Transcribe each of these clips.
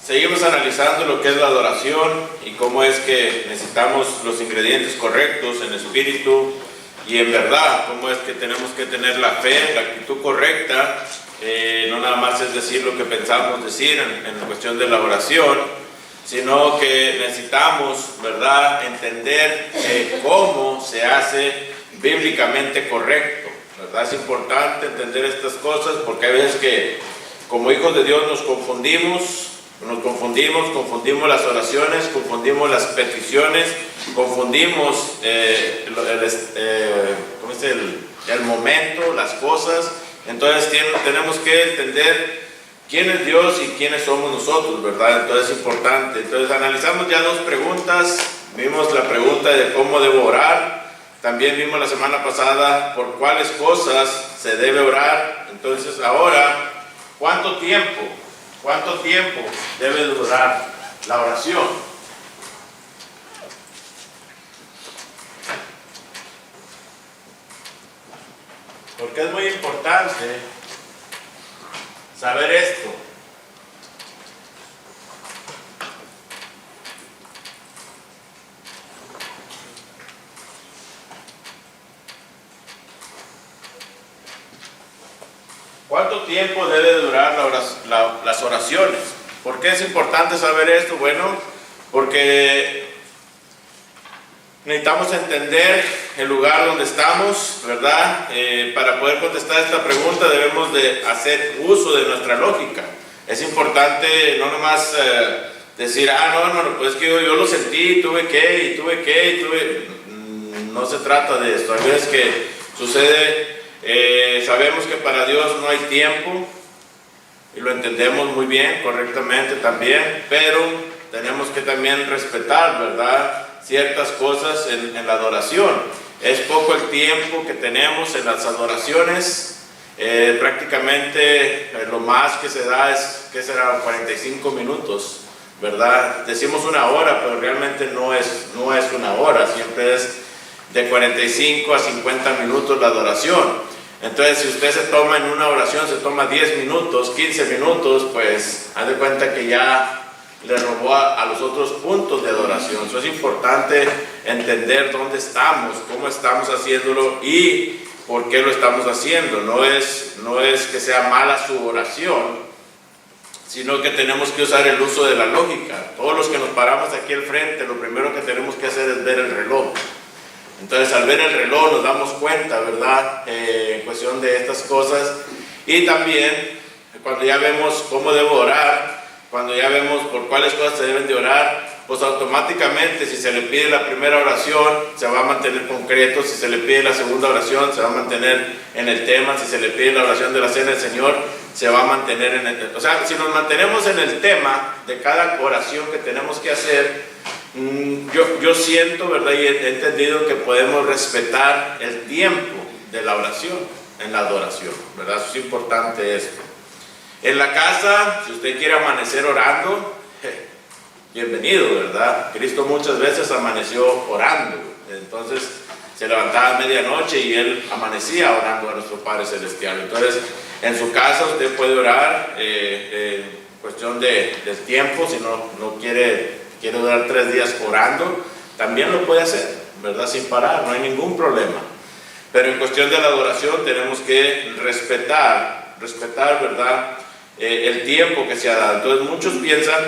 Seguimos analizando lo que es la adoración y cómo es que necesitamos los ingredientes correctos en espíritu y en verdad, cómo es que tenemos que tener la fe, la actitud correcta, no nada más es decir lo que pensamos decir en cuestión de la oración, sino que necesitamos, ¿verdad?, entender cómo se hace bíblicamente correcto, ¿verdad? Es importante entender estas cosas porque hay veces que como hijos de Dios nos confundimos las oraciones, confundimos las peticiones, confundimos el momento, las cosas. Entonces tenemos que entender quién es Dios y quiénes somos nosotros, ¿verdad? Entonces es importante. Entonces analizamos ya dos preguntas. Vimos la pregunta de cómo debo orar. También vimos la semana pasada por cuáles cosas se debe orar. Entonces ahora, ¿cuánto tiempo debe durar la oración? Porque es muy importante saber esto. ¿Cuánto tiempo debe durar las oraciones? ¿Por qué es importante saber esto? Bueno, porque necesitamos entender el lugar donde estamos, ¿verdad? Para poder contestar esta pregunta debemos de hacer uso de nuestra lógica. Es importante no nomás decir, no, pues que yo lo sentí, tuve que. No se trata de esto. Hay veces que sucede, sabemos que para Dios no hay tiempo, y lo entendemos muy bien, correctamente también, pero tenemos que también respetar, ¿verdad?, ciertas cosas en la adoración. Es poco el tiempo que tenemos en las adoraciones, prácticamente lo más que se da es, ¿qué será?, 45 minutos, ¿verdad? Decimos una hora, pero realmente no es una hora, siempre es de 45 a 50 minutos la adoración. Entonces, si usted se toma en una oración, se toma 10 minutos, 15 minutos, pues haz de cuenta que ya le robó a los otros puntos de adoración. Eso es importante entender dónde estamos, cómo estamos haciéndolo y por qué lo estamos haciendo. No es que sea mala su oración, sino que tenemos que usar el uso de la lógica. Todos los que nos paramos aquí al frente, lo primero que tenemos que hacer es ver el reloj. Entonces, al ver el reloj nos damos cuenta, ¿verdad?, en cuestión de estas cosas. Y también, cuando ya vemos cómo debo orar, cuando ya vemos por cuáles cosas se deben de orar, pues automáticamente si se le pide la primera oración, se va a mantener concreto. Si se le pide la segunda oración, se va a mantener en el tema. Si se le pide la oración de la cena del Señor, se va a mantener en el... O sea, si nos mantenemos en el tema de cada oración que tenemos que hacer, yo siento, ¿verdad?, y he entendido que podemos respetar el tiempo de la oración en la adoración, ¿verdad? Eso es importante esto. En la casa, si usted quiere amanecer orando, bienvenido, ¿verdad? Cristo muchas veces amaneció orando. Entonces se levantaba a medianoche y Él amanecía orando a nuestro Padre Celestial. Entonces, en su casa usted puede orar, cuestión del tiempo. Si no quiere durar 3 días orando, también lo puede hacer, ¿verdad?, sin parar, no hay ningún problema. Pero en cuestión de la adoración tenemos que respetar, ¿verdad?, el tiempo que se ha dado. Entonces muchos piensan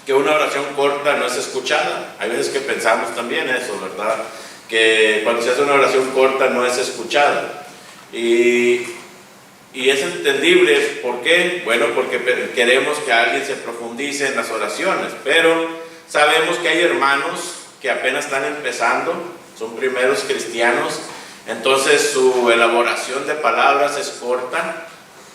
que una oración corta no es escuchada. Hay veces que pensamos también eso, ¿verdad?, que cuando se hace una oración corta no es escuchada. Y es entendible. ¿Por qué? Bueno, porque queremos que alguien se profundice en las oraciones, pero sabemos que hay hermanos que apenas están empezando, son primeros cristianos, entonces su elaboración de palabras es corta.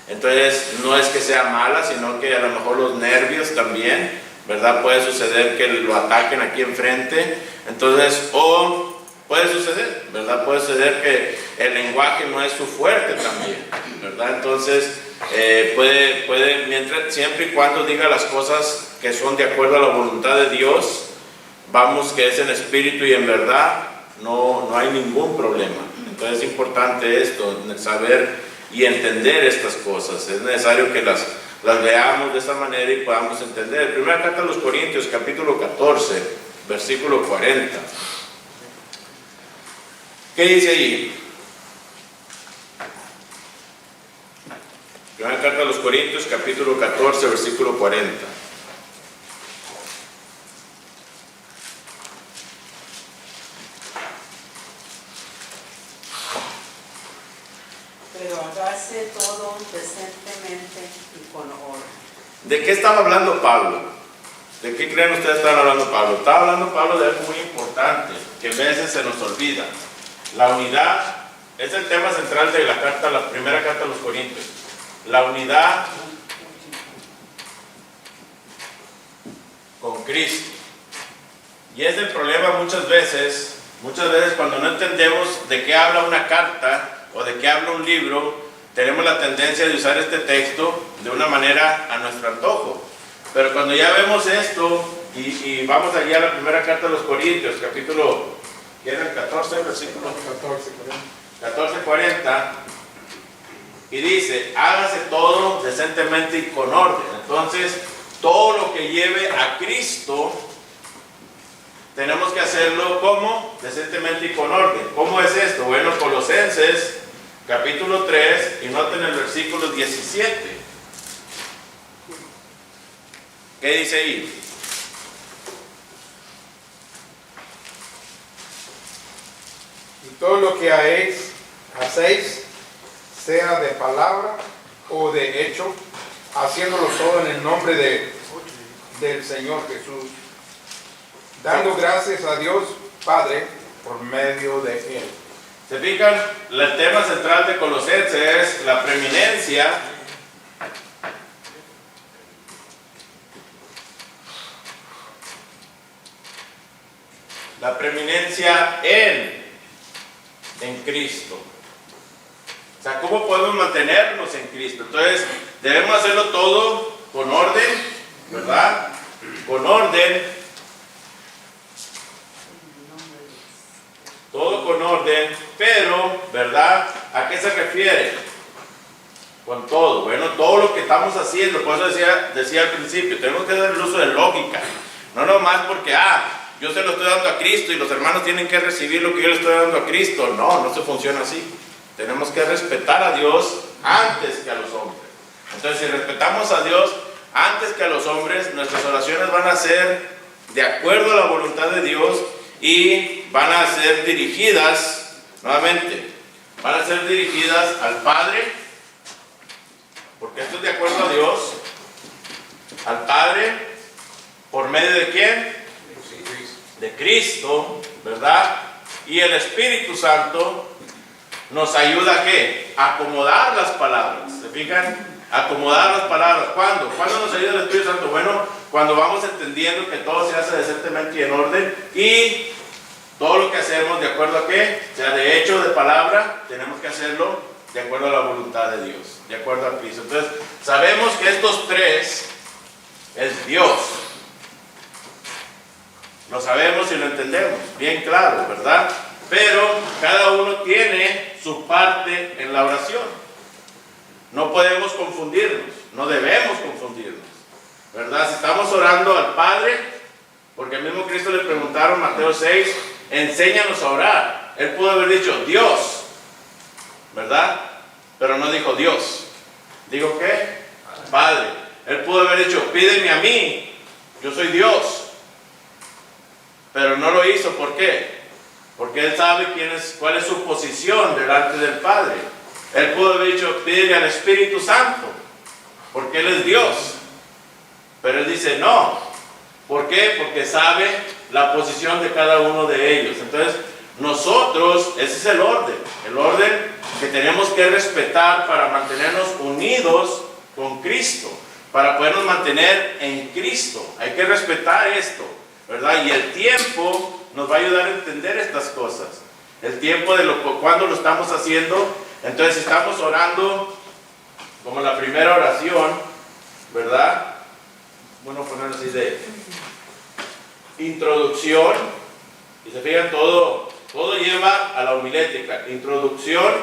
Entonces no es que sea mala, sino que a lo mejor los nervios también, ¿verdad?, puede suceder que lo ataquen aquí enfrente. Entonces, puede suceder, ¿verdad?, puede suceder que el lenguaje no es su fuerte también, ¿verdad? Entonces puede siempre y cuando diga las cosas que son de acuerdo a la voluntad de Dios, vamos, que es en espíritu y en verdad, no hay ningún problema. Entonces es importante esto, saber y entender estas cosas. Es necesario que las las veamos de esa manera y podamos entender. Primera carta a los Corintios, capítulo 14, versículo 40. ¿Qué dice ahí? Primera carta a los Corintios, capítulo 14, versículo 40. Pero hágase todo decentemente y con orden. ¿De qué estaba hablando Pablo? ¿De qué creen ustedes que están hablando Pablo? Estaba hablando Pablo de algo muy importante, que a veces se nos olvida. La unidad es el tema central de la carta, la primera carta a los Corintios. La unidad con Cristo. Y es el problema muchas veces cuando no entendemos de qué habla una carta o de qué habla un libro, tenemos la tendencia de usar este texto de una manera a nuestro antojo. Pero cuando ya vemos esto y vamos allá a la primera carta a los Corintios, capítulo, ¿qué era el 14, versículo? 14:40, y dice, hágase todo decentemente y con orden. Entonces, todo lo que lleve a Cristo, tenemos que hacerlo ¿cómo? Decentemente y con orden. ¿Cómo es esto? Bueno, Colosenses, capítulo 3, y noten el versículo 17. ¿Qué dice ahí? Y todo lo que hacéis, sea de palabra o de hecho, haciéndolo todo en el nombre del Señor Jesús, dando gracias a Dios Padre por medio de Él. ¿Se fijan? El tema central de Colosenses es la preeminencia en Cristo. O sea, ¿cómo podemos mantenernos en Cristo? Entonces, debemos hacerlo todo con orden, ¿verdad? Con orden. Todo con orden, pero, ¿verdad? ¿A qué se refiere? Con todo. Bueno, todo lo que estamos haciendo, por eso decía al principio, tenemos que dar el uso de lógica. No nomás porque, yo se lo estoy dando a Cristo y los hermanos tienen que recibir lo que yo le estoy dando a Cristo. No, no se funciona así. Tenemos que respetar a Dios antes que a los hombres. Entonces, si respetamos a Dios antes que a los hombres, nuestras oraciones van a ser de acuerdo a la voluntad de Dios y van a ser dirigidas, nuevamente, van a ser dirigidas al Padre, porque esto es de acuerdo a Dios, al Padre, ¿por medio de quién? De Cristo, ¿verdad? Y el Espíritu Santo nos ayuda ¿a qué? A acomodar las palabras. ¿Se fijan? Acomodar las palabras. ¿Cuándo? ¿Cuándo nos ayuda el Espíritu Santo? Bueno, cuando vamos entendiendo que todo se hace decentemente y en orden, y todo lo que hacemos de acuerdo a qué, sea de hecho o de palabra, tenemos que hacerlo de acuerdo a la voluntad de Dios, de acuerdo a Cristo. Entonces, sabemos que estos tres es Dios. Lo sabemos y lo entendemos, bien claro, ¿verdad? Pero cada uno tiene su parte en la oración. No podemos confundirnos, no debemos confundirnos, ¿verdad? Si estamos orando al Padre, porque al mismo Cristo le preguntaron, Mateo 6, enséñanos a orar. Él pudo haber dicho Dios, ¿verdad? Pero no dijo Dios. ¿Digo qué? Padre. Él pudo haber dicho, pídeme a mí, yo soy Dios. Pero no lo hizo, ¿por qué? Porque Él sabe cuál es su posición delante del Padre. Él pudo haber dicho, pídele al Espíritu Santo, porque Él es Dios. Pero Él dice, no. ¿Por qué? Porque sabe la posición de cada uno de ellos. Entonces, nosotros, ese es el orden que tenemos que respetar para mantenernos unidos con Cristo, para podernos mantener en Cristo. Hay que respetar esto, ¿verdad? Y el tiempo nos va a ayudar a entender estas cosas. El tiempo de cuando lo estamos haciendo. Entonces, si estamos orando como la primera oración, ¿verdad? Bueno, poner así de introducción, y se fijan, todo lleva a la homilética. Introducción,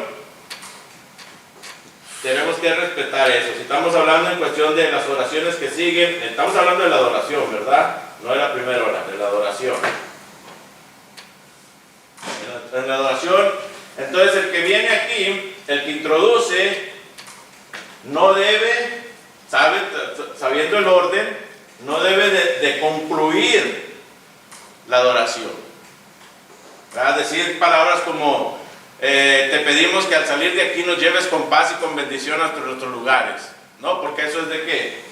tenemos que respetar eso. Si estamos hablando en cuestión de las oraciones que siguen, estamos hablando de la adoración, ¿verdad? No de la primera hora, de la adoración. En la adoración, entonces el que viene aquí, el que introduce, no debe, sabiendo el orden, no debe de concluir la adoración. ¿Verdad? Decir palabras como, te pedimos que al salir de aquí nos lleves con paz y con bendición a nuestros lugares. No, porque eso es de ¿qué?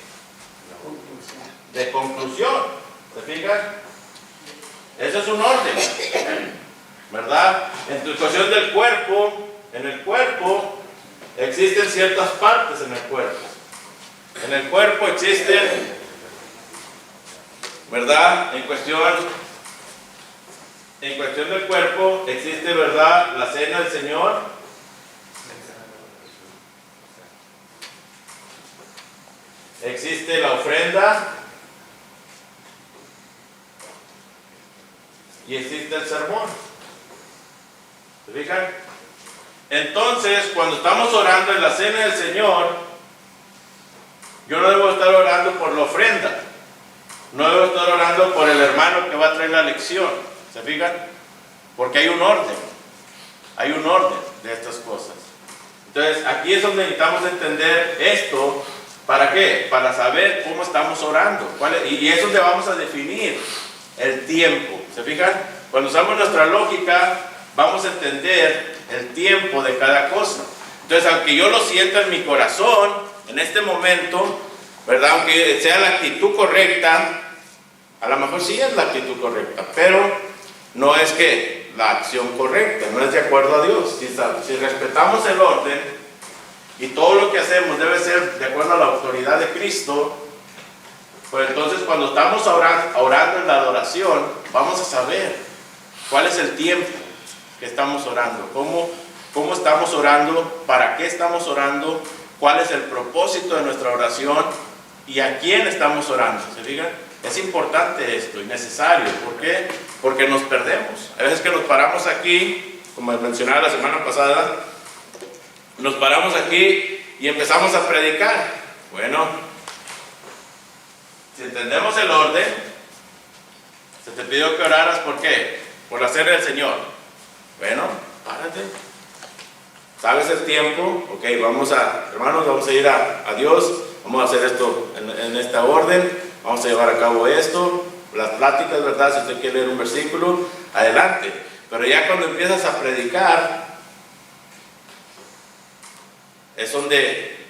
De conclusión. ¿Se fijan? Eso es un orden, ¿verdad? En la cuestión del cuerpo, en el cuerpo existen ciertas partes en el cuerpo. En el cuerpo existen, ¿verdad? En cuestión del cuerpo existe, ¿verdad? La cena del Señor. Existe la ofrenda. Y existe el sermón. ¿Se fijan? Entonces, cuando estamos orando en la cena del Señor, yo no debo estar orando por la ofrenda. No debo estar orando por el hermano que va a traer la lección. ¿Se fijan? Porque hay un orden. Hay un orden de estas cosas. Entonces, aquí es donde necesitamos entender esto. ¿Para qué? Para saber cómo estamos orando. Y es donde vamos a definir el tiempo. ¿Se fijan? Cuando usamos nuestra lógica, vamos a entender el tiempo de cada cosa. Entonces, aunque yo lo sienta en mi corazón, en este momento, ¿verdad? Aunque sea la actitud correcta, a lo mejor sí es la actitud correcta, pero no es que la acción correcta, no es de acuerdo a Dios. Si respetamos el orden y todo lo que hacemos debe ser de acuerdo a la autoridad de Cristo, pues entonces cuando estamos orando en la adoración, vamos a saber cuál es el tiempo que estamos orando, cómo estamos orando, para qué estamos orando, cuál es el propósito de nuestra oración y a quién estamos orando. ¿Se fijan? Es importante esto y necesario. ¿Por qué? Porque nos perdemos. A veces que nos paramos aquí, como mencionaba la semana pasada, nos paramos aquí y empezamos a predicar. Bueno, si entendemos el orden, se te pidió que oraras, ¿por qué? Por la cena del Señor. Bueno, párate. ¿Sabes el tiempo? Ok, hermanos, vamos a ir a Dios, vamos a hacer esto en esta orden, vamos a llevar a cabo esto, las pláticas, ¿verdad? Si usted quiere leer un versículo, adelante. Pero ya cuando empiezas a predicar, es donde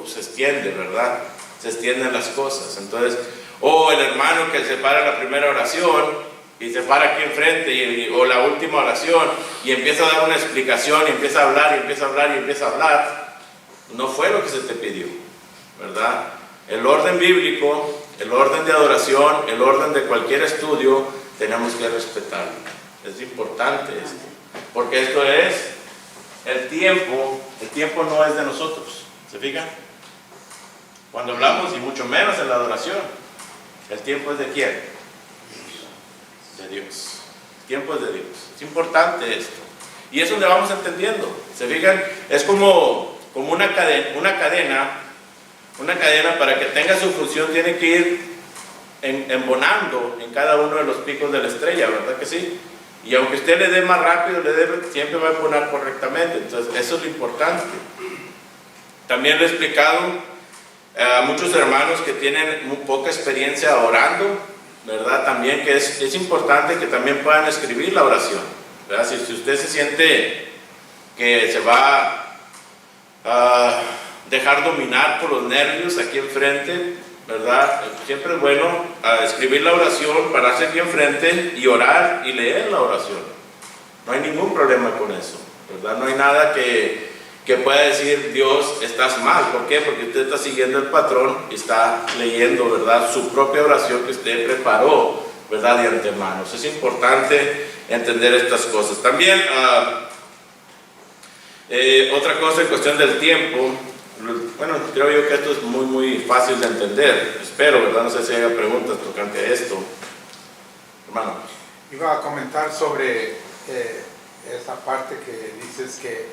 se extiende, ¿verdad? Se extienden las cosas. Entonces, el hermano que se para la primera oración y se para aquí enfrente o la última oración y empieza a dar una explicación y empieza a hablar y empieza a hablar y empieza a hablar, no fue lo que se te pidió, ¿verdad? El orden bíblico, el orden de adoración, el orden de cualquier estudio, tenemos que respetarlo. Es importante esto, porque esto es el tiempo no es de nosotros. ¿Se fijan? Cuando hablamos, y mucho menos en la adoración, el tiempo es de ¿quién? De Dios. El tiempo es de Dios. Es importante esto. Y es donde vamos entendiendo. ¿Se fijan? Es como una cadena para que tenga su función, tiene que ir embonando en cada uno de los picos de la estrella, ¿verdad que sí? Y aunque usted le dé más rápido, siempre va a embonar correctamente. Entonces, eso es lo importante. También le he explicado a muchos hermanos que tienen muy poca experiencia orando, ¿verdad? También que es importante que también puedan escribir la oración, ¿verdad? Si usted se siente que se va a dejar dominar por los nervios aquí enfrente, ¿verdad? Siempre es bueno escribir la oración, pararse aquí enfrente y orar y leer la oración. No hay ningún problema con eso, ¿verdad? No hay nada que pueda decir Dios, estás mal. ¿Por qué? Porque usted está siguiendo el patrón y está leyendo, ¿verdad?, su propia oración que usted preparó, ¿verdad?, de antemano. Es importante entender estas cosas. También, otra cosa en cuestión del tiempo, bueno, creo yo que esto es muy, muy fácil de entender. Espero, ¿verdad? No sé si haya preguntas tocante a esto. Hermano. Iba a comentar sobre esa parte que dices que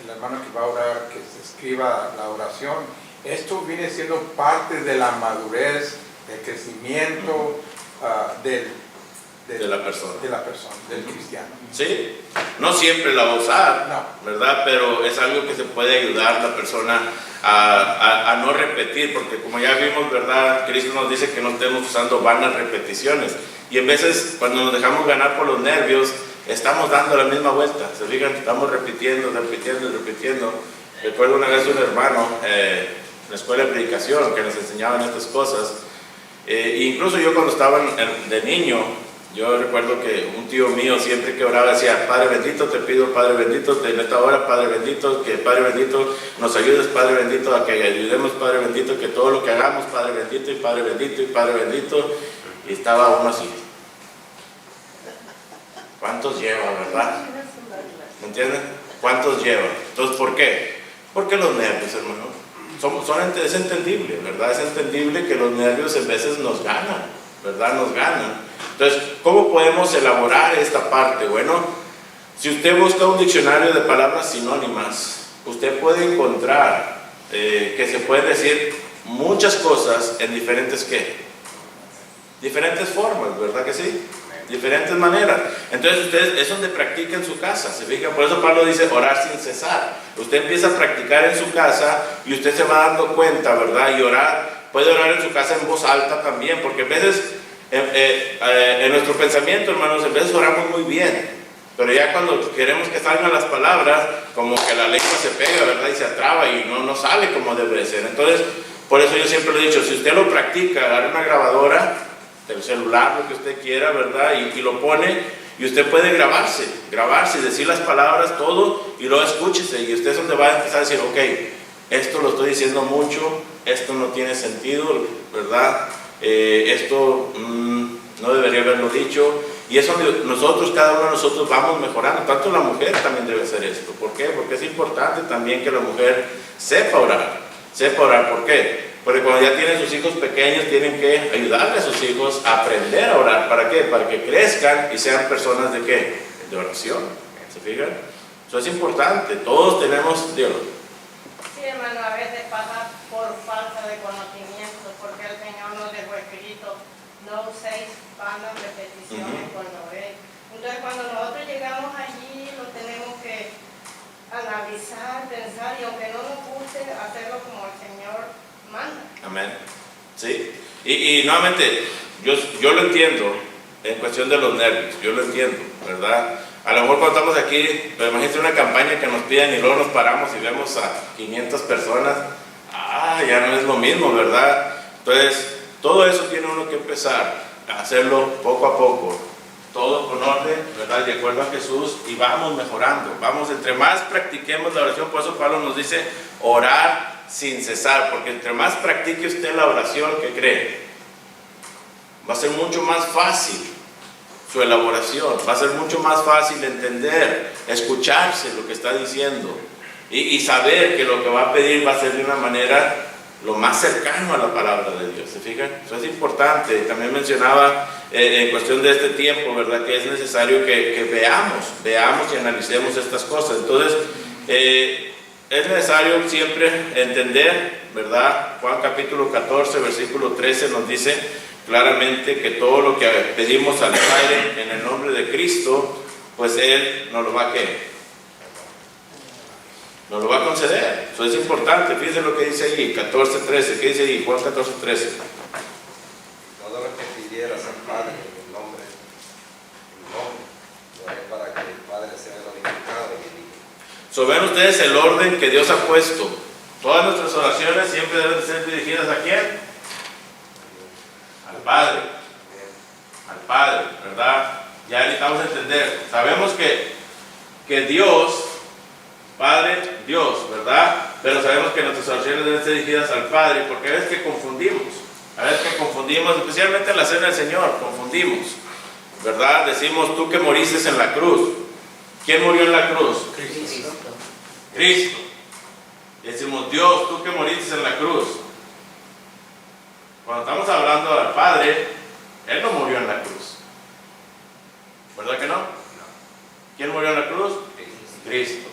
el hermano que va a orar, que se escriba la oración. Esto viene siendo parte de la madurez, del crecimiento de la persona, del cristiano. Sí, no siempre la va a usar, No. ¿verdad? Pero es algo que se puede ayudar a la persona a no repetir, porque como ya vimos, ¿verdad? Cristo nos dice que no estemos usando vanas repeticiones. Y en veces, cuando nos dejamos ganar por los nervios, estamos dando la misma vuelta. ¿Se fijan? Estamos repitiendo. Recuerdo una vez un hermano en la escuela de predicación que nos enseñaban estas cosas. Incluso yo cuando estaba de niño, yo recuerdo que un tío mío siempre que oraba decía: Padre bendito, te pido, Padre bendito, en esta hora, Padre bendito, que Padre bendito nos ayudes, Padre bendito, a que ayudemos, Padre bendito, que todo lo que hagamos, Padre bendito, y Padre bendito, y Padre bendito. Y estaba uno así. ¿Cuántos lleva, verdad? ¿Me entienden? ¿Cuántos lleva? Entonces, ¿por qué? Porque los nervios, hermano, es entendible, ¿verdad? Es entendible que los nervios en veces nos ganan, ¿verdad? Nos ganan. Entonces, ¿cómo podemos elaborar esta parte? Bueno, si usted busca un diccionario de palabras sinónimas, usted puede encontrar que se pueden decir muchas cosas en diferentes formas, ¿verdad que sí? Diferentes maneras. Entonces ustedes, es donde practica en su casa, ¿se fijan? Por eso Pablo dice orar sin cesar. Usted empieza a practicar en su casa y usted se va dando cuenta, ¿verdad? Y puede orar en su casa en voz alta también, porque a veces en nuestro pensamiento, hermanos, a veces oramos muy bien, pero ya cuando queremos que salgan las palabras, como que la lengua se pega, ¿verdad? Y se atraba y no sale como debe ser. Entonces, por eso yo siempre lo he dicho, si usted lo practica, agarre una grabadora del celular, lo que usted quiera, ¿verdad? Y lo pone, y usted puede grabarse, decir las palabras, todo, y luego escúchese, y usted es donde va a empezar a decir: ok, esto lo estoy diciendo mucho, esto no tiene sentido, ¿verdad? Esto no debería haberlo dicho. Y es donde nosotros, cada uno de nosotros, vamos mejorando. Tanto la mujer también debe hacer esto. ¿Por qué? Porque es importante también que la mujer sepa orar. ¿Por qué? Porque cuando ya tienen sus hijos pequeños, tienen que ayudarle a sus hijos a aprender a orar. ¿Para qué? Para que crezcan y sean personas de ¿qué? De oración. ¿Se fijan? Eso es importante. Todos tenemos Dios. Sí, hermano, a veces pasa por falta de conocimiento, porque el Señor nos dejó escrito: no uséis vanas repeticiones cuando oréis. Entonces, cuando nosotros llegamos allí, lo tenemos que analizar, pensar, y aunque no nos guste, hacerlo como el Señor manda. Amén. Sí. Y nuevamente, yo lo entiendo en cuestión de los nervios, yo lo entiendo, ¿verdad? A lo mejor cuando estamos aquí, pues imagínate una campaña que nos piden y luego nos paramos y vemos a 500 personas, ya no es lo mismo, ¿verdad? Entonces, todo eso tiene uno que empezar a hacerlo poco a poco, todo con orden, ¿verdad? De acuerdo a Jesús, y vamos mejorando, entre más practiquemos la oración. Por eso Pablo nos dice orar sin cesar, porque entre más practique usted la oración, ¿qué cree? Va a ser mucho más fácil su elaboración, va a ser mucho más fácil entender, escucharse lo que está diciendo y saber que lo que va a pedir va a ser de una manera lo más cercano a la palabra de Dios. ¿Se fijan? Eso es importante. También mencionaba en cuestión de este tiempo, ¿verdad? Que es necesario que veamos y analicemos estas cosas. Entonces, es necesario siempre entender, ¿verdad? Juan capítulo 14, versículo 13 nos dice claramente que todo lo que pedimos al Padre en el nombre de Cristo, pues Él nos lo va a nos lo va a conceder. Eso es importante. Fíjense lo que dice ahí, 14:13. ¿Qué dice ahí? Juan 14:13. Todo lo que pidieras al Padre en el nombre, lo haré para que el Padre sea glorificado en el Hijo. Ven ustedes el orden que Dios ha puesto. Todas nuestras oraciones siempre deben ser dirigidas ¿a quién? Al Padre. Al Padre, ¿verdad? Ya necesitamos entender. Sabemos que Dios, Padre, Dios, ¿verdad? Pero sabemos que nuestras oraciones deben ser dirigidas al Padre, porque a veces que confundimos, especialmente en la cena del Señor, confundimos, ¿verdad? Decimos: tú que moriste en la cruz. ¿Quién murió en la cruz? Cristo. Y decimos: Dios, tú que moriste en la cruz. Cuando estamos hablando al Padre, Él no murió en la cruz, ¿verdad que no? ¿Quién murió en la cruz? Cristo.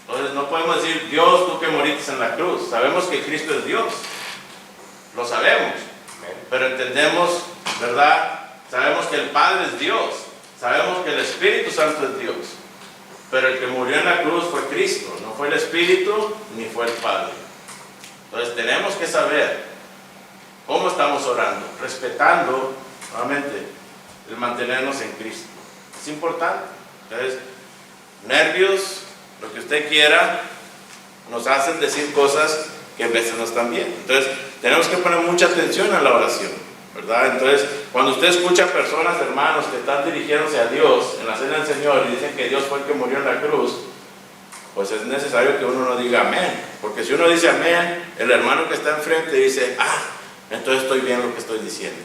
Entonces no podemos decir, Dios, tú que moriste en la cruz. Sabemos que Cristo es Dios, lo sabemos, pero entendemos, ¿verdad? Sabemos que el Padre es Dios, sabemos que el Espíritu Santo es Dios, pero el que murió en la cruz fue Cristo, no fue el Espíritu ni fue el Padre. Entonces tenemos que saber cómo estamos orando, respetando, nuevamente, el mantenernos en Cristo. Es importante. Entonces, nervios, lo que usted quiera, nos hacen decir cosas que a veces no están bien. Entonces, tenemos que poner mucha atención a la oración, ¿verdad? Entonces, cuando usted escucha a personas, hermanos, que están dirigiéndose a Dios en la cena del Señor y dicen que Dios fue el que murió en la cruz, pues es necesario que uno no diga amén. Porque si uno dice amén, el hermano que está enfrente dice, entonces estoy bien lo que estoy diciendo.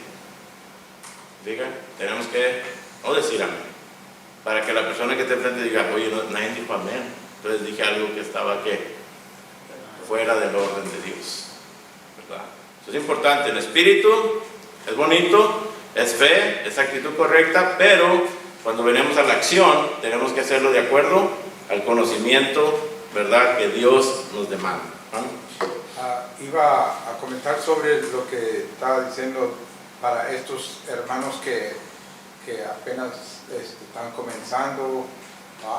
Diga, tenemos que no decir amén, para que la persona que está enfrente diga, oye, nadie dijo amén, entonces dije algo que estaba fuera del orden de Dios, ¿verdad? Eso es importante. El espíritu es bonito, es fe, es actitud correcta, pero cuando venimos a la acción tenemos que hacerlo de acuerdo al conocimiento, ¿verdad?, que Dios nos demanda, ¿no? Iba a comentar sobre lo que estaba diciendo para estos hermanos que apenas están comenzando,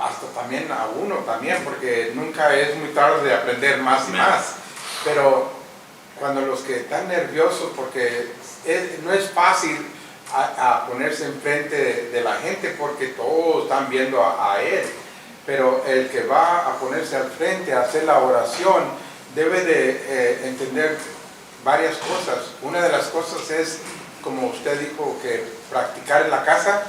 hasta también a uno también, porque nunca es muy tarde de aprender más y más, pero cuando los que están nerviosos, porque no es fácil a ponerse enfrente de la gente porque todos están viendo a él, pero el que va a ponerse al frente a hacer la oración debe de entender varias cosas. Una de las cosas es, como usted dijo, que practicar en la casa.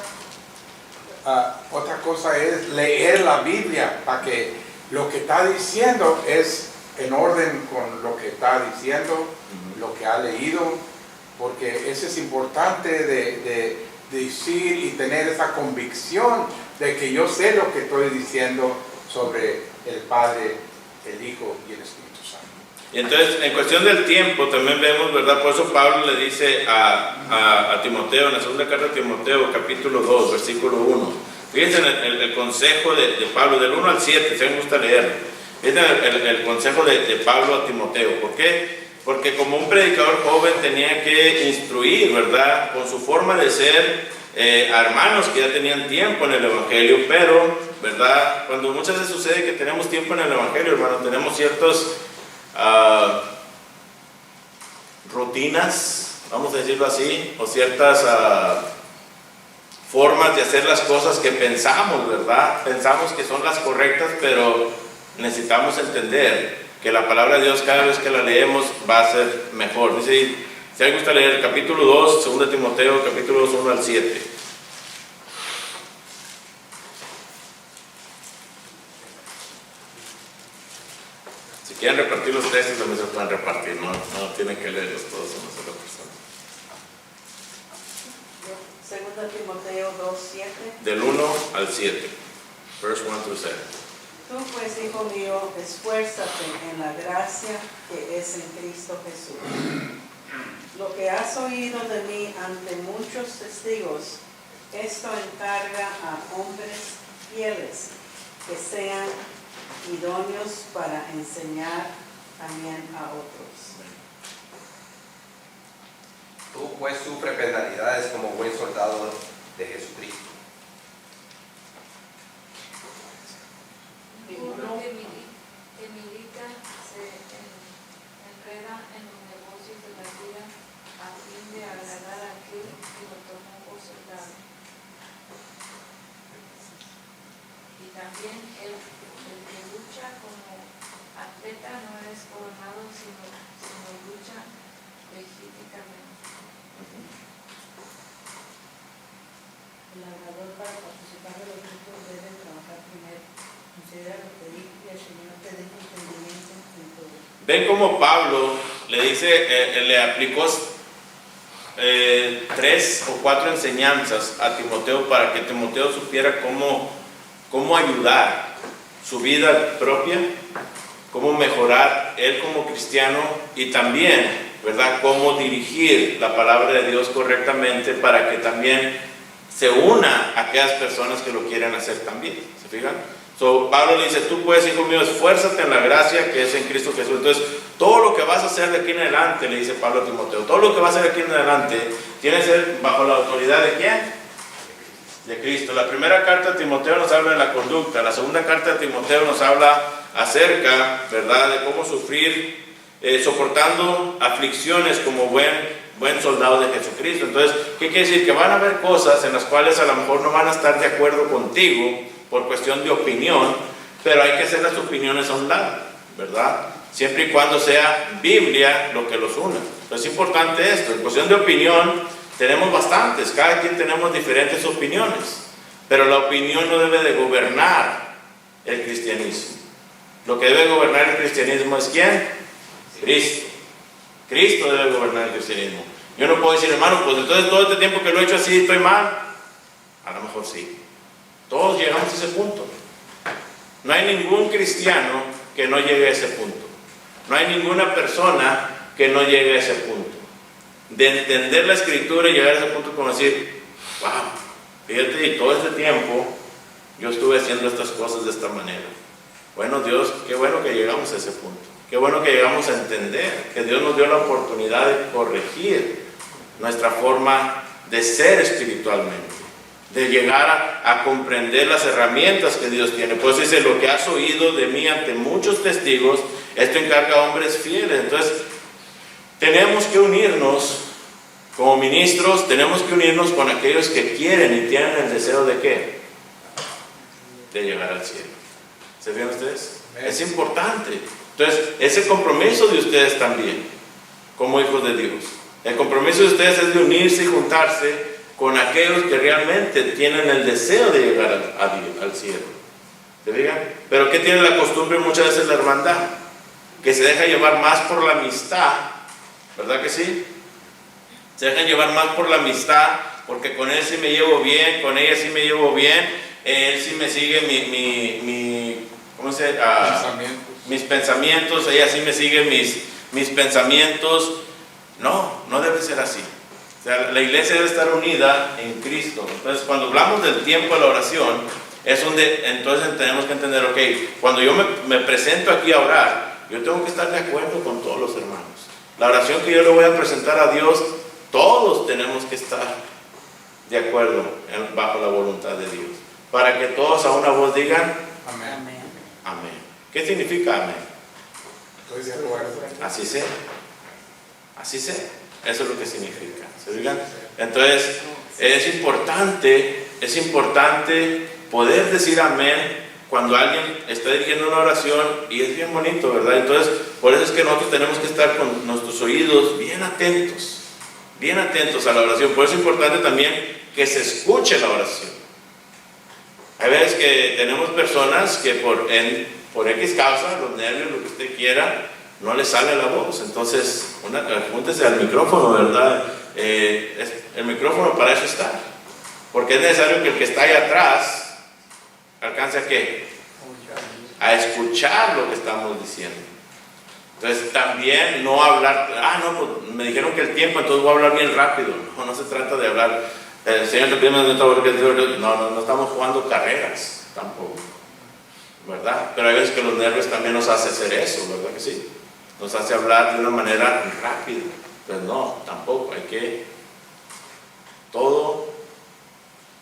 Otra cosa es leer la Biblia para que lo que está diciendo es en orden con lo que está diciendo, lo que ha leído, porque eso es importante de decir y tener esa convicción de que yo sé lo que estoy diciendo sobre el Padre, el Hijo y el Espíritu Santo. Y entonces, en cuestión del tiempo, también vemos, ¿verdad? Por eso Pablo le dice a Timoteo, en la segunda carta de Timoteo, capítulo 2, versículo 1. Fíjense el consejo de Pablo, del 1 al 7, si me gusta leerlo. Fíjense el consejo de Pablo a Timoteo. ¿Por qué? Porque como un predicador joven tenía que instruir, ¿verdad?, con su forma de ser, a hermanos que ya tenían tiempo en el Evangelio, pero, ¿verdad?, cuando muchas veces sucede que tenemos tiempo en el Evangelio, hermano, tenemos ciertos rutinas, vamos a decirlo así, o ciertas formas de hacer las cosas que pensamos, ¿verdad? Pensamos que son las correctas, pero necesitamos entender que la palabra de Dios cada vez que la leemos va a ser mejor. Dice, si alguien gusta leer el capítulo 2, 2 Timoteo, capítulo 2, 1 al 7. Si quieren repartir los textos, también se pueden repartir, no tienen que leerlos todos en una sola persona. 2 Timoteo 2:7. Del 1 al 7, verse 1 through 7. Tú pues, hijo mío, esfuérzate en la gracia que es en Cristo Jesús. Lo que has oído de mí ante muchos testigos, esto encarga a hombres fieles que sean idóneos para enseñar también a otros. Tú pues sufre penalidades como buen soldado de Jesucristo. Ninguno que milita se enreda en los negocios de la vida a fin de agradar a aquel que lo tomó por soldado. Y también el que lucha como atleta no es coronado, sino lucha legítimamente. El orador para participar de los grupos debe trabajar primero. Considera lo que dijo y el Señor te dé entendimiento en todo. Ven como Pablo le dice, le aplicó 3 o 4 enseñanzas a Timoteo para que Timoteo supiera cómo ayudar su vida propia, cómo mejorar él como cristiano y también, ¿verdad?, cómo dirigir la palabra de Dios correctamente para que también se una a aquellas personas que lo quieren hacer también. ¿Se fijan? So, Pablo le dice, tú puedes, hijo mío, esfuérzate en la gracia que es en Cristo Jesús. Entonces, todo lo que vas a hacer de aquí en adelante, le dice Pablo a Timoteo, todo lo que vas a hacer de aquí en adelante, tiene que ser bajo la autoridad de ¿quién? De Cristo. La primera carta de Timoteo nos habla de la conducta, la segunda carta de Timoteo nos habla acerca, ¿verdad?, de cómo sufrir, soportando aflicciones como buen soldado de Jesucristo. Entonces, ¿qué quiere decir? Que van a haber cosas en las cuales a lo mejor no van a estar de acuerdo contigo por cuestión de opinión, pero hay que hacer las opiniones a un lado, ¿verdad? Siempre y cuando sea Biblia lo que los una. Entonces, es importante esto. En cuestión de opinión, tenemos bastantes, cada quien tenemos diferentes opiniones, pero la opinión no debe de gobernar el cristianismo. Lo que debe gobernar el cristianismo es ¿quién? Cristo. Cristo debe gobernar el cristianismo. Yo no puedo decir, hermano, pues entonces todo este tiempo que lo he hecho así estoy mal. A lo mejor sí. Todos llegamos a ese punto. No hay ningún cristiano que no llegue a ese punto. No hay ninguna persona que no llegue a ese punto. De entender la escritura y llegar a ese punto como decir, wow, fíjate, y todo este tiempo yo estuve haciendo estas cosas de esta manera. Bueno, Dios, qué bueno que llegamos a ese punto. Qué bueno que llegamos a entender que Dios nos dio la oportunidad de corregir nuestra forma de ser espiritualmente, de llegar a comprender las herramientas que Dios tiene. Pues dice, lo que has oído de mí ante muchos testigos, esto encarga a hombres fieles. Entonces, tenemos que unirnos como ministros, tenemos que unirnos con aquellos que quieren y tienen el deseo de ¿qué? De llegar al cielo. ¿Se fijan ustedes? Es importante. Entonces, ese compromiso de ustedes también, como hijos de Dios. El compromiso de ustedes es de unirse y juntarse con aquellos que realmente tienen el deseo de llegar al cielo. ¿Se fijan? Pero ¿qué tiene la costumbre muchas veces la hermandad? Que se deja llevar más por la amistad, ¿verdad que sí? Se dejan llevar más por la amistad, porque con él sí me llevo bien, con ella sí me llevo bien, él sí me sigue ¿cómo se dice? Mis pensamientos, ella sí me sigue mis pensamientos. No debe ser así. O sea, la iglesia debe estar unida en Cristo. Entonces, cuando hablamos del tiempo de la oración, es donde entonces tenemos que entender, ok, cuando yo me presento aquí a orar, yo tengo que estar de acuerdo con todos los hermanos. La oración que yo le voy a presentar a Dios, todos tenemos que estar de acuerdo bajo la voluntad de Dios, para que todos a una voz digan Amén. amén. ¿Qué significa amén? Estoy de acuerdo. Así sea. Así sea. Eso es lo que significa. ¿Se fijan? Entonces, es importante poder decir amén cuando alguien está dirigiendo una oración, y es bien bonito, ¿verdad? Entonces, por eso es que nosotros tenemos que estar con nuestros oídos bien atentos a la oración. Por eso es importante también que se escuche la oración. Hay veces que tenemos personas que por X causa, los nervios, lo que usted quiera, no le sale la voz. Entonces, júntese al micrófono, ¿verdad? El micrófono para eso está. Porque es necesario que el que está ahí atrás alcance a ¿qué? A escuchar lo que estamos diciendo. Entonces, también no hablar, pues me dijeron que el tiempo, entonces voy a hablar bien rápido. No se trata de hablar, Señor, te pedimos no estamos jugando carreras tampoco, ¿verdad? Pero hay veces que los nervios también nos hace hacer eso, ¿verdad que sí? Nos hace hablar de una manera rápida. Pues no, tampoco, todo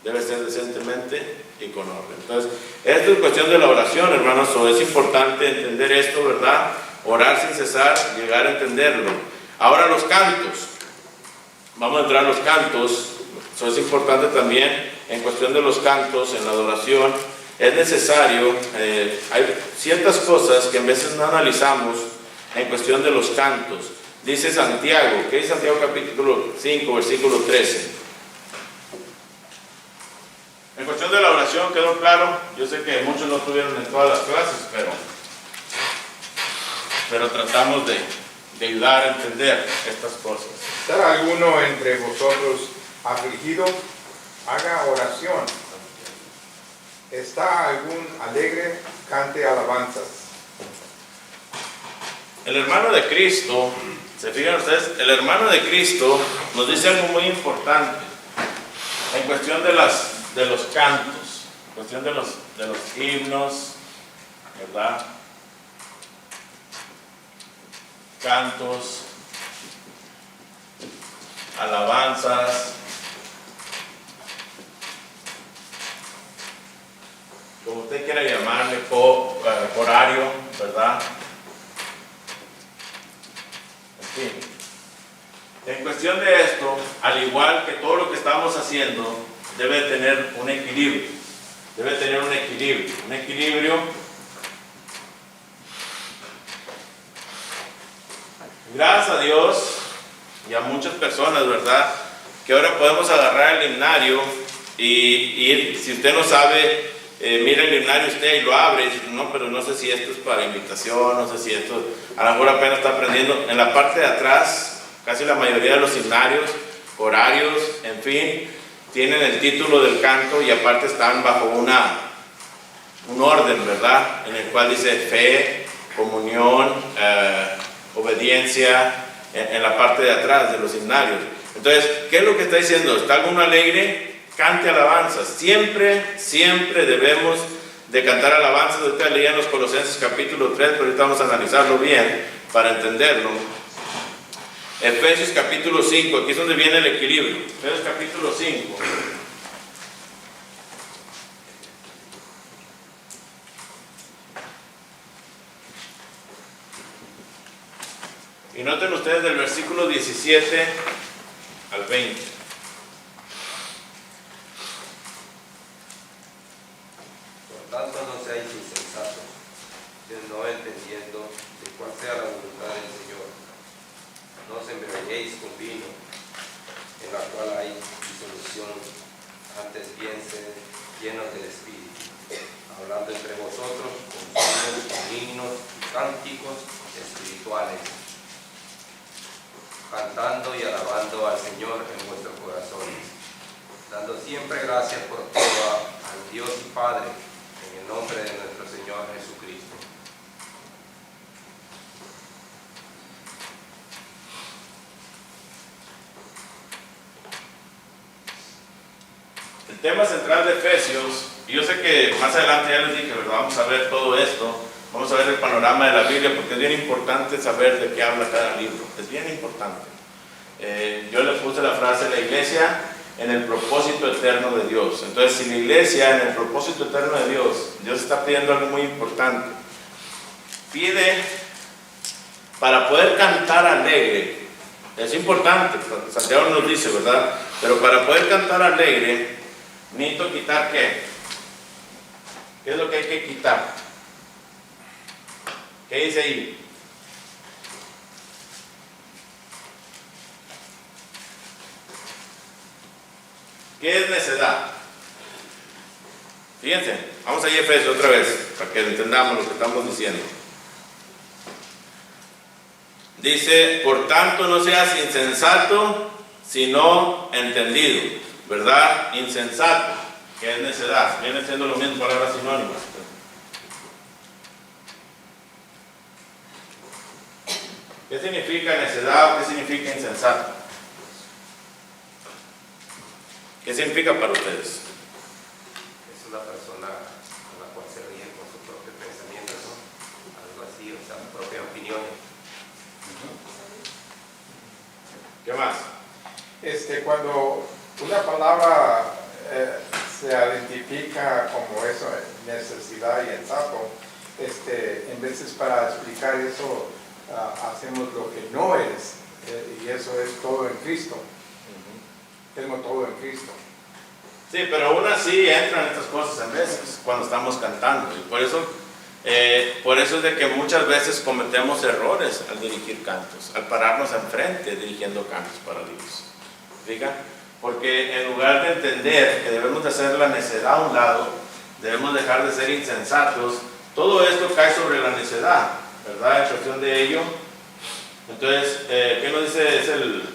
debe ser decentemente y con orden. Entonces, esto es cuestión de la oración, hermanos. Es importante entender esto, ¿verdad? Orar sin cesar, llegar a entenderlo. Ahora los cantos. Vamos a entrar a los cantos. Eso es importante también en cuestión de los cantos, en la adoración. Es necesario, hay ciertas cosas que a veces no analizamos en cuestión de los cantos. Dice Santiago, ¿qué dice Santiago capítulo 5, versículo 13? En cuestión de la oración, ¿quedó claro? Yo sé que muchos no estuvieron en todas las clases, pero tratamos de ayudar a entender estas cosas. ¿Está alguno entre vosotros afligido? Haga oración. ¿Está algún alegre? Cante alabanzas. El hermano de Cristo, ¿se fijan ustedes? El hermano de Cristo nos dice algo muy importante en cuestión de los cantos. cuestión de los himnos, ¿verdad? Cantos, alabanzas, como usted quiera llamarle, horario, ¿verdad? En fin. En cuestión de esto, al igual que todo lo que estamos haciendo, debe tener un equilibrio. Debe tener un equilibrio. Un equilibrio. Gracias a Dios y a muchas personas, ¿verdad? Que ahora podemos agarrar el himnario y ir, si usted no sabe, mira el himnario usted y lo abre y dice, no, pero no sé si esto es para invitación, no sé si esto, a lo mejor apenas está aprendiendo. En la parte de atrás, casi la mayoría de los himnarios, horarios, en fin, tienen el título del canto y aparte están bajo un orden, ¿verdad? En el cual dice fe, comunión, obediencia, en la parte de atrás de los himnarios. Entonces, ¿qué es lo que está diciendo? ¿Está alguno alegre? Cante alabanzas. Siempre, siempre debemos de cantar alabanzas. Ahorita leían los Colosenses capítulo 3, pero ahorita vamos a analizarlo bien para entenderlo. Efesios capítulo 5, aquí es donde viene el equilibrio. Efesios capítulo 5. Y noten ustedes del versículo 17 al 20. Por tanto, no seáis insensatos, no entendiendo de cuál sea la voluntad del Señor. No os embriaguéis con vino, en la cual hay disolución, antes bien sed llenos del Espíritu, hablando entre vosotros con salmos, con himnos y cánticos espirituales, cantando y alabando al Señor en vuestros corazones, dando siempre gracias por todo al Dios y Padre, en el nombre de nuestro Señor Jesucristo. El tema central de Efesios, y yo sé que más adelante ya les dije, ¿verdad? Vamos a ver todo esto, vamos a ver el panorama de la Biblia, porque es bien importante saber de qué habla cada libro, es bien importante. Yo le puse la frase, la iglesia en el propósito eterno de Dios. Entonces, si la iglesia en el propósito eterno de Dios, Dios está pidiendo algo muy importante. Pide para poder cantar alegre. Es importante, Santiago nos dice, ¿verdad? Pero para poder cantar alegre, necesito quitar ¿qué? ¿Qué es lo que hay que quitar? ¿Qué dice ahí? ¿Qué es necedad? Fíjense, vamos a Efesios otra vez, para que entendamos lo que estamos diciendo. Dice, por tanto no seas insensato, sino entendido, ¿verdad? Insensato, que es necedad, vienen siendo lo mismo, palabras sinónimas. ¿Qué significa necedad o qué significa insensato? ¿Qué significa para ustedes? Es una persona a la cual se ríe con sus propios pensamientos, ¿no? Algo así, o sea, propias opiniones. ¿Qué más? Cuando una palabra se identifica como eso, necesidad y ensato, en veces para explicar eso hacemos lo que no es, y eso es todo en Cristo. Tengo todo en Cristo. Sí, pero aún así entran estas cosas en veces cuando estamos cantando, y por eso es de que muchas veces cometemos errores al dirigir cantos, al pararnos enfrente dirigiendo cantos para Dios. ¿Fijan? Porque en lugar de entender que debemos de hacer la necedad a un lado, debemos dejar de ser insensatos, todo esto cae sobre la necedad, ¿verdad? En cuestión de ello. Entonces, ¿qué nos dice? Es el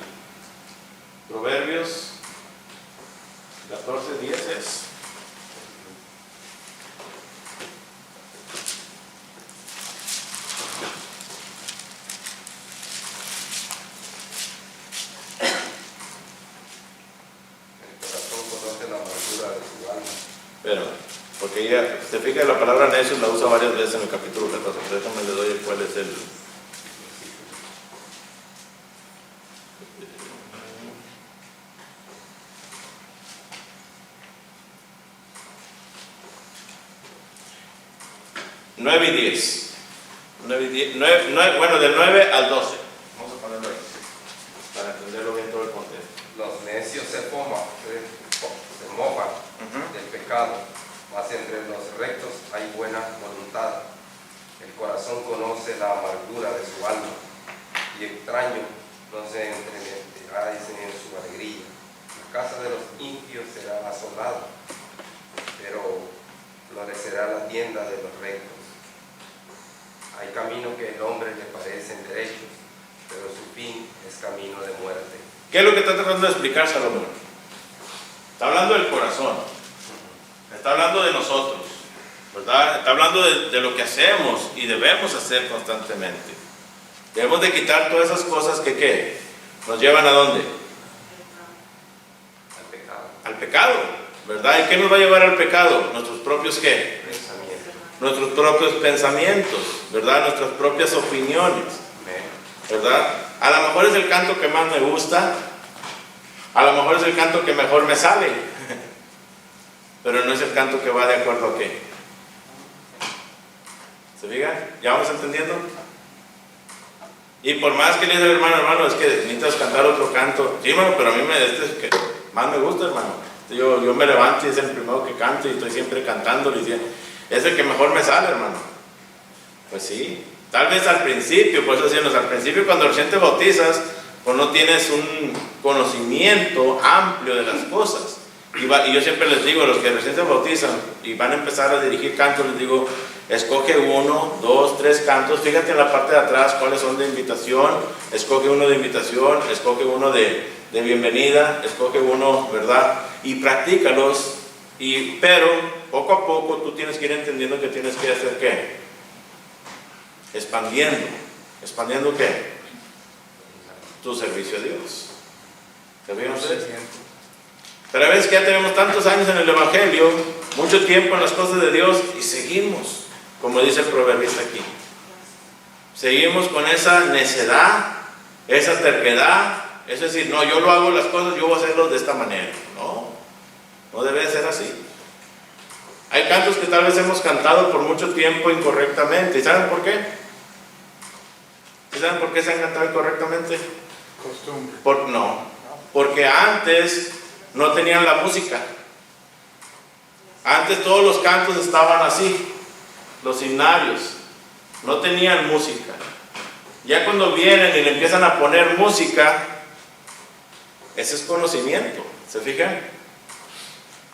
Proverbios 14:10 es. El corazón conoce la amargura de su alma. Pero porque ella, se fija, la palabra necio la usa varias veces en el capítulo 14. Déjame le doy cuál es el... Nueve y 10. Bueno, del 9 al 12. Vamos a ponerlo ahí, para entenderlo bien todo el contexto. Los necios se mofan del pecado, mas entre los rectos hay buena voluntad. El corazón conoce la amargura de su alma, y extraño no se entremeterá en su alegría. La casa de los impíos será asolada, pero florecerá la tienda de los rectos. Hay caminos que al hombre le parecen derechos, pero su fin es camino de muerte. ¿Qué es lo que está tratando de explicar Salomón? Está hablando del corazón, está hablando de nosotros, ¿verdad? Está hablando de lo que hacemos y debemos hacer constantemente. Debemos de quitar todas esas cosas que ¿qué? Nos llevan ¿a dónde? Al pecado. Al pecado, ¿verdad? ¿Y qué nos va a llevar al pecado? Nuestros propios ¿qué? Pensamiento. Nuestros propios pensamientos, ¿verdad? Nuestras propias opiniones, ¿verdad? A lo mejor es el canto que más me gusta, a lo mejor es el canto que mejor me sale, pero no es el canto que va de acuerdo a qué. ¿Se fijan? ¿Ya vamos entendiendo? Y por más que le diga el hermano, es que necesitas cantar otro canto. Sí, hermano, pero a mí este es el que más me gusta, hermano. Yo me levanto y es el primero que canto y estoy siempre cantando y diciendo, es el que mejor me sale, hermano. Pues sí, tal vez al principio, por eso decimos, al principio cuando recién te bautizas, pues no tienes un conocimiento amplio de las cosas. Y yo siempre les digo a los que recién se bautizan y van a empezar a dirigir cantos, les digo, escoge 1, 2, 3 cantos, fíjate en la parte de atrás cuáles son de invitación, escoge uno de invitación, escoge uno de bienvenida, escoge uno, ¿verdad? Y practícalos, pero poco a poco tú tienes que ir entendiendo que tienes que hacer ¿qué? Expandiendo ¿qué? Tu servicio a Dios. ¿Se fijan ustedes? Pero a veces que ya tenemos tantos años en el Evangelio, mucho tiempo en las cosas de Dios y seguimos, como dice el proverbista aquí, seguimos con esa necedad, esa terquedad, es decir, no, yo lo hago las cosas, yo voy a hacerlo de esta manera. No debe ser así. Hay cantos que tal vez hemos cantado por mucho tiempo incorrectamente. ¿Y saben por qué? ¿Y saben por qué se han cantado incorrectamente? Costumbre. No, porque antes no tenían la música. Antes todos los cantos estaban así, los himnarios, no tenían música. Ya cuando vienen y le empiezan a poner música, ese es conocimiento, ¿se fijan?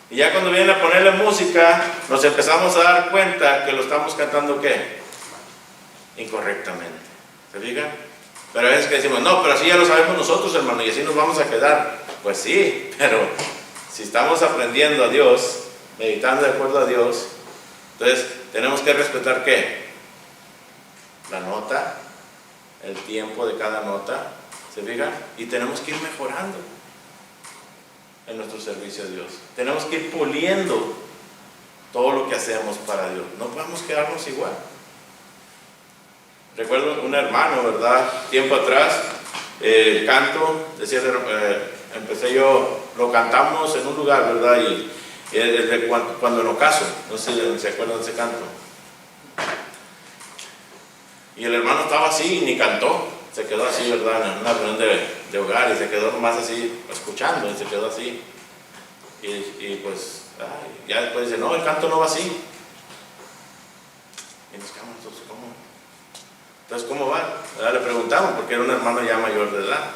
Y ya cuando vienen a ponerle música, nos empezamos a dar cuenta que lo estamos cantando ¿qué? Incorrectamente, ¿se fijan? Pero a veces que decimos, no, pero así ya lo sabemos nosotros, hermano, y así nos vamos a quedar. Pues sí, pero si estamos aprendiendo a Dios, meditando de acuerdo a Dios, entonces tenemos que respetar ¿qué? La nota, el tiempo de cada nota, ¿se fijan? Y tenemos que ir mejorando en nuestro servicio a Dios. Tenemos que ir puliendo todo lo que hacemos para Dios. No podemos quedarnos igual. Recuerdo un hermano, ¿verdad? Tiempo atrás, el canto, decía, empecé yo, lo cantamos en un lugar, ¿verdad? Y desde cuando en ocaso, no sé si se acuerdan de ese canto. Y el hermano estaba así y ni cantó, se quedó así, ¿verdad? En una reunión de hogar y se quedó nomás así, escuchando, y se quedó así. Y pues, ya después dice, no, el canto no va así. Y nos quedamos nosotros, ¿cómo? Entonces, ¿cómo va? ¿Verdad? Le preguntamos, porque era un hermano ya mayor de edad.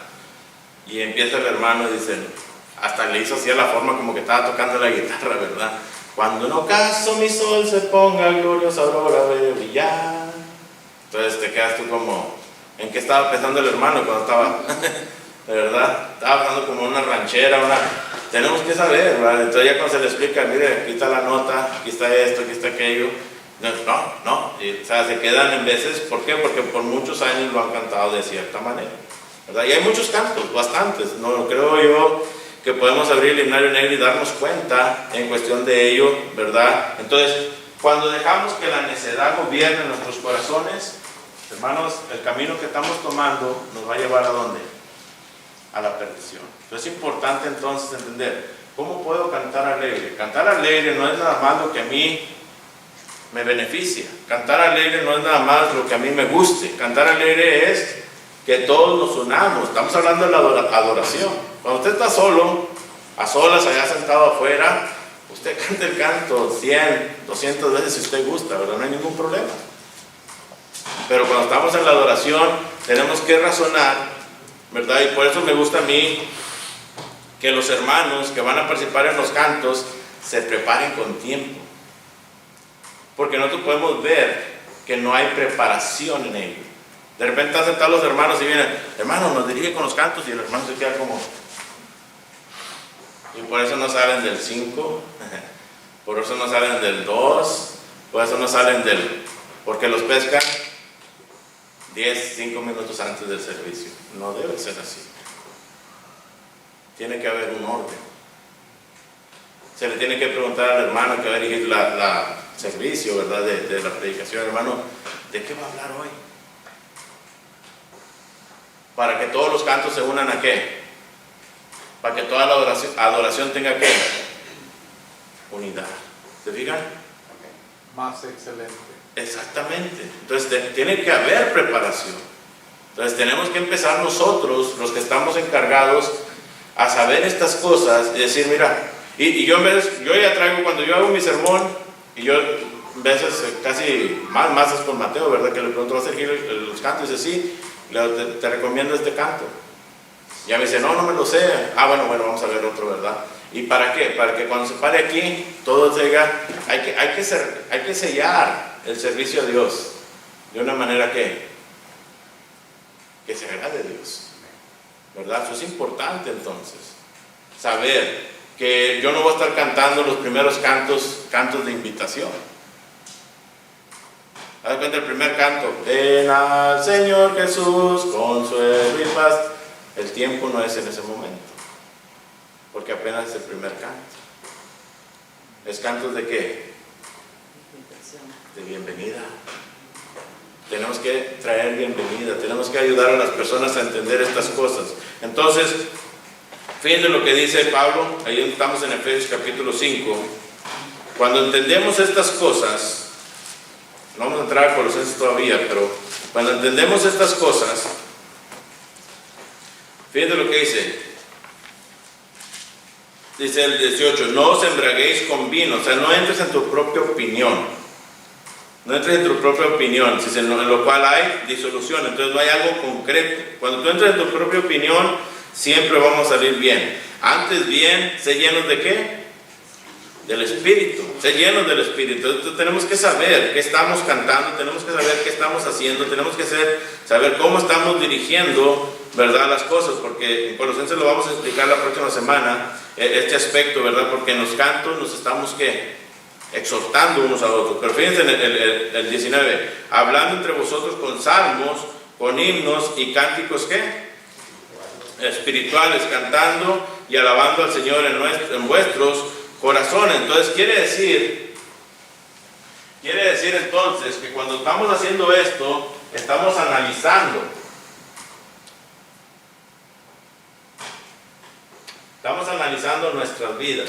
Y empieza el hermano y dice, hasta le hizo así a la forma como que estaba tocando la guitarra, ¿verdad? Cuando en ocaso mi sol se ponga gloriosa aurora de brillar. Entonces te quedas tú como, ¿en qué estaba pensando el hermano cuando estaba? De verdad, estaba hablando como una ranchera, tenemos que saber, ¿verdad? Entonces ya cuando se le explica, mire, aquí está la nota, aquí está esto, aquí está aquello. No, o sea, se quedan en veces, ¿por qué? Porque por muchos años lo han cantado de cierta manera, ¿verdad? Y hay muchos cantos, bastantes, no creo yo que podemos abrir el himnario negro y darnos cuenta en cuestión de ello, ¿verdad? Entonces, cuando dejamos que la necedad gobierne nuestros corazones, hermanos, el camino que estamos tomando nos va a llevar ¿a dónde? A la perdición. Entonces es importante entonces entender, ¿cómo puedo cantar alegre? Cantar alegre no es nada más lo que a mí me beneficia. Cantar alegre no es nada más lo que a mí me guste. Cantar alegre es que todos nos unamos. Estamos hablando de la adoración. Cuando usted está solo, a solas, allá sentado afuera, usted canta el canto 100, 200 veces si usted gusta, ¿verdad? No hay ningún problema. Pero cuando estamos en la adoración, tenemos que razonar, ¿verdad? Y por eso me gusta a mí que los hermanos que van a participar en los cantos se preparen con tiempo. Porque nosotros podemos ver que no hay preparación en ello. De repente están sentados los hermanos y vienen, hermano, nos dirige con los cantos, y el hermano se queda como... Y por eso no salen del 5, por eso no salen del 2, por eso no salen del... Porque los pescan 5 minutos antes del servicio. No debe ser así. Tiene que haber un orden. Se le tiene que preguntar al hermano que va a dirigir la servicio, ¿verdad? De la predicación, hermano, ¿de qué va a hablar hoy? Para que todos los cantos se unan a qué? Para que toda la adoración tenga qué? Unidad. ¿Se fijan? Más excelente. Exactamente. Entonces tiene que haber preparación. Entonces tenemos que empezar nosotros, los que estamos encargados, a saber estas cosas y decir, mira, y yo ya traigo, cuando yo hago mi sermón, y yo a veces casi más es con Mateo, ¿verdad? Que le pregunto, ¿vas a elegir los cantos? Y dice, sí, te recomiendo este canto. Ya me dice, no me lo sé. Bueno, vamos a ver otro, ¿verdad? ¿Y para qué? Para que cuando se pare aquí, todo llega, hay que sellar el servicio a Dios de una manera que se agrade a Dios, ¿verdad? Eso es importante entonces, saber que yo no voy a estar cantando los primeros cantos de invitación. Haz cuenta el primer canto, ven al Señor Jesús, consuelo y paz. El tiempo no es en ese momento, porque apenas es el primer canto. ¿Es cantos de qué? De bienvenida. Tenemos que traer bienvenida, tenemos que ayudar a las personas a entender estas cosas. Entonces, fíjense lo que dice Pablo, ahí estamos en Efesios capítulo 5. Cuando entendemos estas cosas, no vamos a entrar a Colosenses todavía, pero cuando entendemos estas cosas, fíjense lo que dice. Dice el 18, no os embriaguéis con vino, o sea, no entres en tu propia opinión. No entres en tu propia opinión, en lo cual hay disolución, entonces no hay algo concreto. Cuando tú entres en tu propia opinión, siempre vamos a salir bien. Antes bien, sé llenos de ¿qué? Del Espíritu, sé llenos del Espíritu. Entonces tenemos que saber qué estamos cantando, tenemos que saber qué estamos haciendo, tenemos que saber cómo estamos dirigiendo, ¿verdad? Las cosas, porque en Colosenses lo vamos a explicar la próxima semana, este aspecto, ¿verdad? Porque en los cantos nos estamos ¿qué? Exhortando unos a otros. Pero fíjense en el 19, hablando entre vosotros con salmos, con himnos y cánticos ¿qué? Espirituales, cantando y alabando al Señor en vuestros corazones. Entonces quiere decir entonces que cuando estamos haciendo esto, estamos analizando. Estamos analizando nuestras vidas.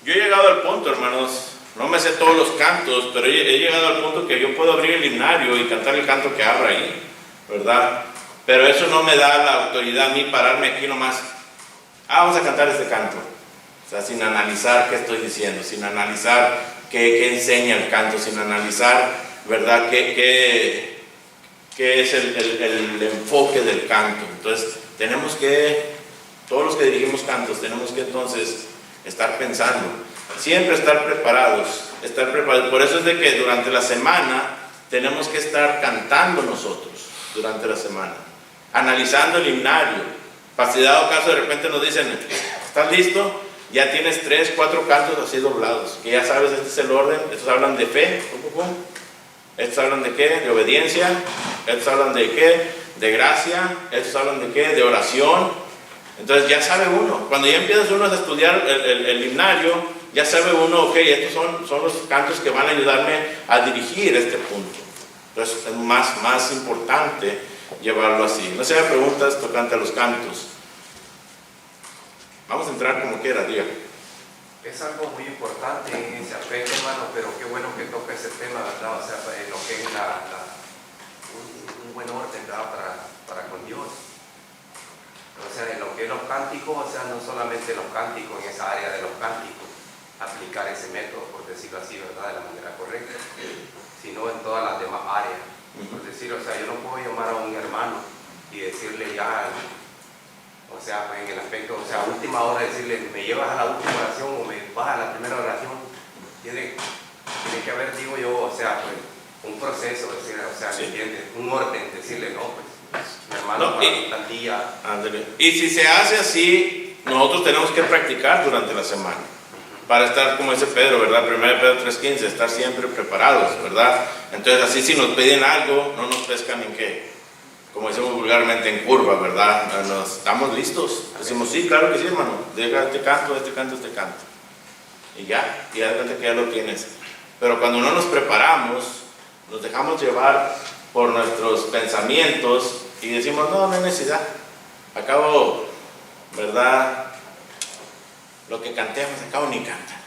Yo he llegado al punto, hermanos, no me sé todos los cantos, pero he llegado al punto que yo puedo abrir el himnario y cantar el canto que abra ahí, ¿verdad? Pero eso no me da la autoridad a mí pararme aquí nomás, vamos a cantar este canto. O sea, sin analizar qué estoy diciendo, sin analizar qué enseña el canto, sin analizar, ¿verdad?, qué es el enfoque del canto. Entonces, todos los que dirigimos cantos, tenemos que entonces estar pensando, siempre estar preparados. Por eso es de que durante la semana tenemos que estar cantando nosotros, durante la semana, analizando el himnario. Para si dado caso de repente nos dicen, ¿estás listo? Ya tienes 3, 4 cantos así doblados, que ya sabes, este es el orden. Estos hablan de fe, Estos hablan de qué? De obediencia. Estos hablan de qué? De gracia. Estos hablan de qué? De oración. Entonces ya sabe uno. Cuando ya empiezas uno a estudiar el himnario, ya sabe uno, ok, estos son los cantos que van a ayudarme a dirigir este punto. Entonces es más importante llevarlo así. No se hagan preguntas tocante a los cantos. Vamos a entrar como quiera, diga. Es algo muy importante en ese aspecto, hermano, pero qué bueno que toca ese tema, ¿verdad? O sea, en lo que es un buen orden, ¿verdad? Para con Dios. O sea, en lo que es los cánticos, o sea, no solamente los cánticos, en esa área de los cánticos, aplicar ese método, por decirlo así, ¿verdad? De la manera correcta, sino en todas las demás áreas. Por decir, o sea, yo no puedo llamar a un hermano y decirle ya, o sea, pues en el aspecto, o sea, a última hora decirle, me llevas a la última oración o me vas a la primera oración. Tiene que haber, digo yo, o sea, pues, un proceso, decirle, o sea, Sí. ¿entiendes? Un orden, decirle, no, pues, mi hermano, No, para tal día. Ándale. Y si se hace así, nosotros tenemos que practicar durante la semana. Para estar, como dice Pedro, ¿verdad? 1 Pedro 3:15, estar siempre preparados, ¿verdad? Entonces, así si nos piden algo, no nos pescan en qué. Como decimos vulgarmente, en curva, ¿verdad? Estamos listos. Decimos, sí, claro que sí, hermano. Deja este canto. Y ya das cuenta que ya lo tienes. Pero cuando no nos preparamos, nos dejamos llevar por nuestros pensamientos y decimos, no hay necesidad. Acabo, ¿verdad? Lo que cantemos, acabo ni cantan.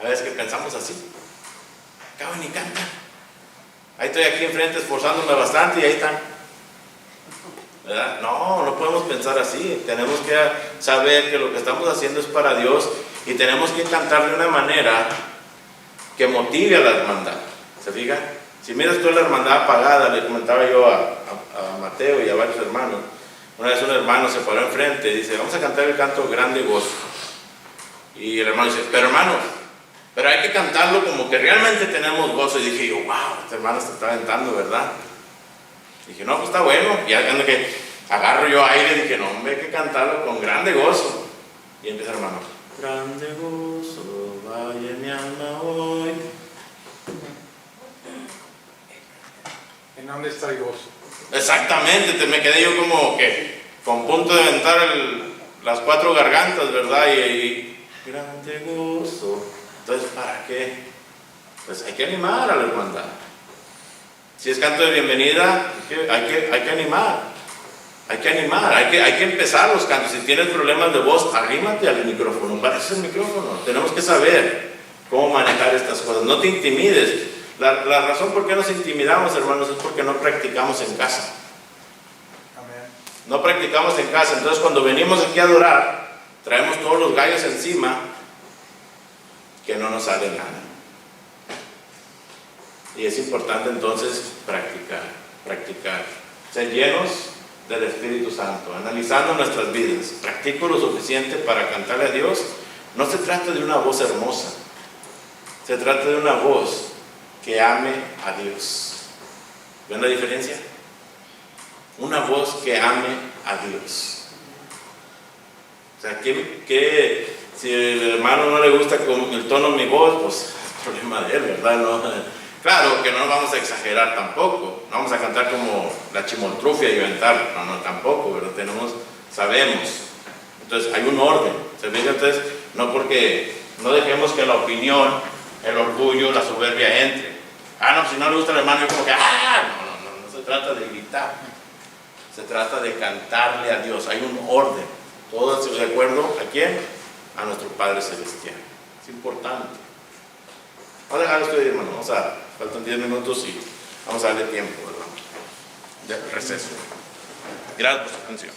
A veces que pensamos así, acabo ni cantan. Ahí estoy aquí enfrente esforzándome bastante y ahí están. ¿Verdad? No podemos pensar así. Tenemos que saber que lo que estamos haciendo es para Dios y tenemos que cantar de una manera que motive a la hermandad. ¿Se fijan? Si miras tú la hermandad apagada, le comentaba yo a Mateo y a varios hermanos, una vez un hermano se paró enfrente y dice, vamos a cantar el canto Grande Gozo. Y el hermano dice, pero hermano, pero hay que cantarlo como que realmente tenemos gozo. Y dije yo, wow, este hermano se está aventando, ¿verdad? Dije, no, pues está bueno. Y ya cuando que agarro yo aire, dije, no, hombre, hay que cantarlo con grande gozo. Y empieza el hermano, grande gozo, vaya mi alma hoy. ¿En dónde está el gozo? Exactamente, me quedé yo como que con punto de aventar las 4 gargantas, ¿verdad? Y grande gozo. Entonces, ¿para qué? Pues hay que animar a la hermandad. Si es canto de bienvenida, hay que animar. Hay que empezar los cantos. Si tienes problemas de voz, arrímate al micrófono. Para eso es el micrófono. Tenemos que saber cómo manejar estas cosas. No te intimides. La razón por qué nos intimidamos, hermanos, es porque no practicamos en casa. Amén. No practicamos en casa. Entonces, cuando venimos aquí a adorar, traemos todos los gallos encima, que no nos sale nada. Y es importante entonces practicar, ser llenos del Espíritu Santo, analizando nuestras vidas. Practico lo suficiente para cantarle a Dios. No se trata de una voz hermosa, se trata de una voz que ame a Dios. ¿Ven la diferencia? Una voz que ame a Dios. O sea, que si el hermano no le gusta con el tono de mi voz, pues es problema de él, ¿verdad? No. Claro que no vamos a exagerar tampoco, no vamos a cantar como la chimoltrufia y aventar, no, tampoco, ¿verdad? Sabemos. Entonces hay un orden, ¿se fijan? Entonces, no dejemos que la opinión, el orgullo, la soberbia entre. No, si no le gusta al hermano, yo como que, no se trata de gritar, se trata de cantarle a Dios, hay un orden, todos de acuerdo ¿a quién? A nuestro Padre Celestial. Es importante. Vamos a dejar esto ahí, hermano. Faltan 10 minutos y vamos a darle tiempo, ¿verdad? De receso. Gracias por su atención.